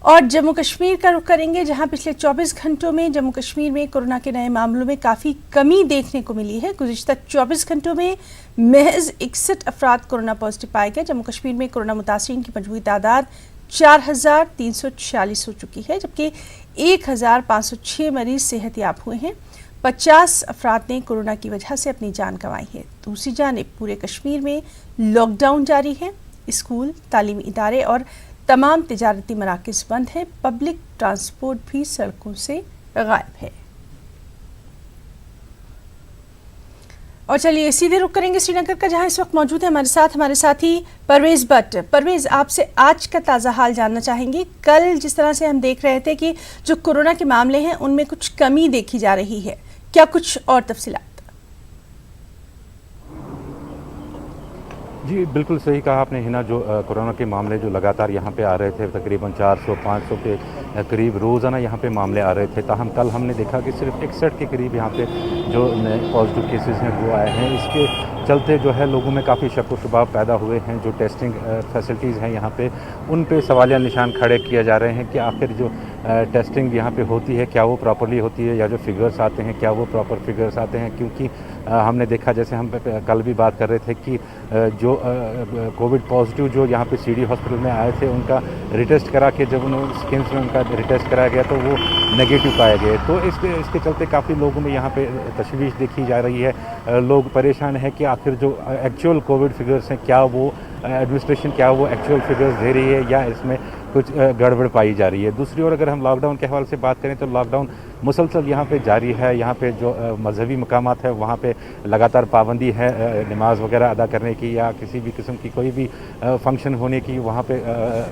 और जम्मू कश्मीर का रुख करेंगे, जहां पिछले 24 घंटों में जम्मू कश्मीर में कोरोना के नए मामलों में काफ़ी कमी देखने को मिली है। गुज़िश्ता 24 घंटों में महज 61 अफराद कोरोना पॉजिटिव पाए गए। जम्मू कश्मीर में कोरोना मुतासरीन की मजमूई तादाद 4,346 हो चुकी है, जबकि 1,506 मरीज सेहतयाब हुए हैं। 50 अफराद ने कोरोना की वजह से अपनी जान गंवाई है। दूसरी जानिब पूरे कश्मीर में लॉकडाउन जारी है। स्कूल, तालीमी इदारे और तमाम तिजारती मराकज़ बंद हैं। पब्लिक ट्रांसपोर्ट भी सड़कों से गायब है। और चलिए सीधे रुक करेंगे श्रीनगर का, जहां इस वक्त मौजूद है हमारे साथी परवेज भट्ट। परवेज, आपसे आज का ताज़ा हाल जानना चाहेंगे। कल जिस तरह से हम देख रहे थे कि जो कोरोना के मामले हैं उनमें कुछ कमी देखी जा रही है, क्या कुछ और तफसीलात? जी बिल्कुल सही कहा आपने हिना। जो कोरोना के मामले जो लगातार यहाँ पे आ रहे थे, तकरीबन 400-500 के करीब रोज़ाना यहाँ पे मामले आ रहे थे। ताहम कल हमने देखा कि सिर्फ 61 के करीब यहाँ पे जो नए पॉजिटिव केसेस हैं वो आए हैं। इसके चलते जो है लोगों में काफ़ी शक व शुबा पैदा हुए हैं। जो टेस्टिंग फैसिलिटीज़ हैं यहाँ पे, उन पे सवालिया निशान खड़े किए जा रहे हैं कि आखिर जो टेस्टिंग यहाँ पे होती है क्या वो प्रॉपर्ली होती है, या जो फिगर्स आते हैं क्या वो प्रॉपर फिगर्स आते हैं। क्योंकि हमने देखा, जैसे हम कल भी बात कर रहे थे कि जो कोविड पॉजिटिव जो यहाँ पे सीडी हॉस्पिटल में आए थे, उनका रिटेस्ट करा के जब उन्हें स्किन्स में उनका रिटेस्ट कराया गया तो वो नेगेटिव पाए गए। तो इसके चलते काफ़ी लोगों में यहाँ पे तशवीश देखी जा रही है। लोग परेशान हैं कि आखिर जो एक्चुअल कोविड फिगर्स हैं क्या वो एडमिनिस्ट्रेशन क्या वो एक्चुअल फिगर्स दे रही है या इसमें कुछ गड़बड़ पाई जा रही है। दूसरी ओर अगर हम लॉकडाउन के हवाले से बात करें तो लॉकडाउन मुसलसल यहाँ पे जारी है। यहाँ पे जो मजहबी मकामात है वहाँ पे लगातार पाबंदी है नमाज वगैरह अदा करने की, या किसी भी किस्म की कोई भी फंक्शन होने की वहाँ पे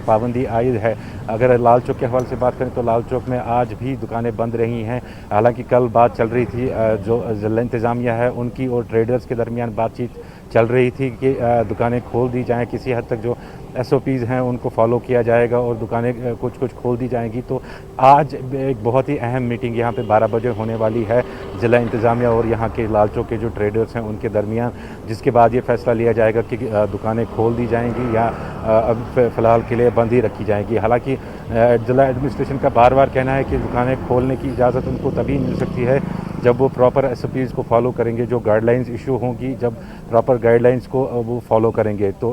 पाबंदी आयद है। अगर लाल चौक के हवाले से बात करें तो लाल चौक में आज भी दुकानें बंद रही हैं। हालांकि कल बात चल रही थी, जो ज़िला इंतज़ामिया है उनकी और ट्रेडर्स के दरमियान बातचीत चल रही थी कि दुकानें खोल दी जाएँ, किसी हद तक जो SOPs हैं उनको फॉलो किया जाएगा और दुकानें कुछ खोल दी जाएंगी। तो आज एक बहुत ही अहम मीटिंग यहाँ पे 12 बजे होने वाली है ज़िला इंतज़ामिया और यहाँ के लाल चौक के जो ट्रेडर्स हैं उनके दरमियान, जिसके बाद ये फैसला लिया जाएगा कि दुकानें खोल दी जाएंगी या अब फ़िलहाल के लिए बंद ही रखी जाएंगी। हालांकि ज़िला एडमिनिस्ट्रेशन का बार बार कहना है कि दुकानें खोलने की इजाज़त उनको तभी मिल सकती है जब वो प्रॉपर SOPs को फॉलो करेंगे, जो गाइडलाइंस इशू होंगी जब प्रॉपर गाइडलाइंस को वो फॉलो करेंगे। तो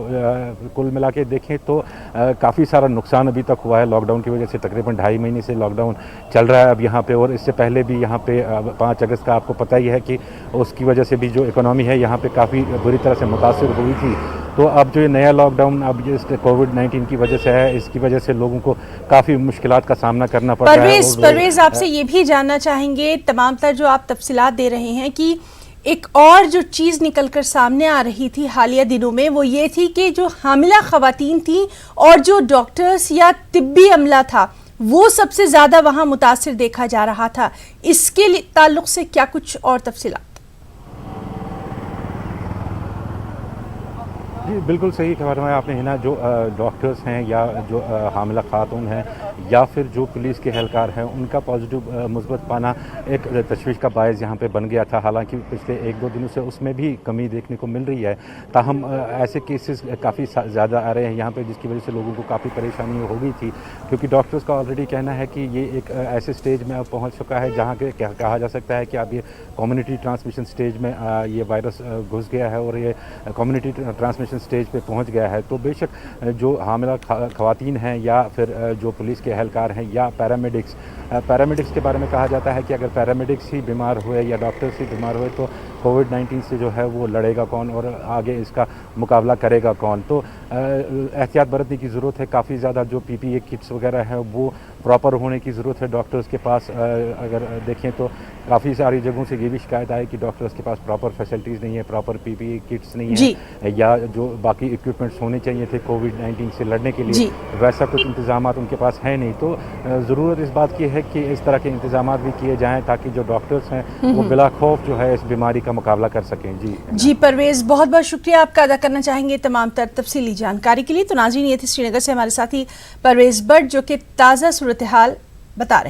कुल मिला के देखें तो काफ़ी सारा नुकसान अभी तक हुआ है लॉकडाउन की वजह से। तकरीबन 2.5 महीने से लॉकडाउन चल रहा है अब यहाँ पे, और इससे पहले भी यहाँ पे 5 अगस्त का आपको पता ही है कि उसकी वजह से भी जो इकोनॉमी है यहाँ पे काफ़ी बुरी तरह से मुतासिर हुई थी। तो अब जो ये नया लॉकडाउन अब ये कोविड-19 की वजह से है, इसकी वजह से लोगों को काफ़ी मुश्किलात का सामना करना पड़ रहा है। परवेज, आपसे ये भी जानना चाहेंगे, तमाम तर जो आप तफसीलात दे रहे हैं, कि एक और जो चीज़ निकलकर सामने आ रही थी हालिया दिनों में वो ये थी कि जो हामिला ख़वातीन थी और जो डॉक्टर्स या तिब्बी अमला था वो सबसे ज़्यादा वहाँ मुतासिर देखा जा रहा था। इसके ताल्लुक़ से क्या कुछ और तफसीलात? जी बिल्कुल सही फरमाया आपने हिना। जो डॉक्टर्स हैं या जो हामिला खातून हैं या फिर जो पुलिस के एहलकार हैं, उनका पॉजिटिव मुस्बत पाना एक तशवीश का बायस यहाँ पे बन गया था। हालांकि पिछले 1-2 दिनों से उसमें भी कमी देखने को मिल रही है। ताहम ऐसे केसेस काफ़ी ज़्यादा आ रहे हैं यहाँ पे, जिसकी वजह से लोगों को काफ़ी परेशानी हो गई थी। क्योंकि डॉक्टर्स का ऑलरेडी कहना है कि ये एक ऐसे स्टेज में अब पहुँच चुका है जहाँ के कहा जा सकता है कि अब ये कम्युनिटी ट्रांसमिशन स्टेज में ये वायरस घुस गया है और ये कम्युनिटी ट्रांसमिशन स्टेज पे पहुंच गया है। तो बेशक जो हामिला ख़वातीन हैं या फिर जो पुलिस के एहलकार हैं या पैरामेडिक्स के बारे में कहा जाता है कि अगर पैरामेडिक्स ही बीमार हुए या डॉक्टर्स ही बीमार हुए तो कोविड-19 से जो है वो लड़ेगा कौन और आगे इसका मुकाबला करेगा कौन। तो एहतियात बरतने की ज़रूरत है। काफ़ी ज़्यादा जो PPE किट्स वगैरह हैं वो प्रॉपर होने की ज़रूरत है डॉक्टर्स के पास। अगर देखें तो काफ़ी सारी जगहों से ये भी शिकायत आई कि डॉक्टर्स के पास प्रॉपर फैसिलिटीज़ नहीं है, प्रॉपर PPE किट्स नहीं है, या जो बाकी इक्विपमेंट्स होने चाहिए थे कोविड-19 से लड़ने के लिए वैसा कुछ इंतजामात उनके पास है नहीं। तो ज़रूरत इस बात की है कि इस तरह के इंतजामात भी किए जाएँ ताकि जो डॉक्टर्स हैं वो बिला खौफ जो है इस बीमारी का मुकाबला कर सकें। जी परवेज, बहुत बहुत शुक्रिया आपका अदा करना चाहेंगे तमाम तर तफसीली जानकारी के लिए। तो नाज़रीन, ये थे श्रीनगर से हमारे साथी परवेज भट्ट जो कि ताज़ा सूरत हाल बता रहे हैं।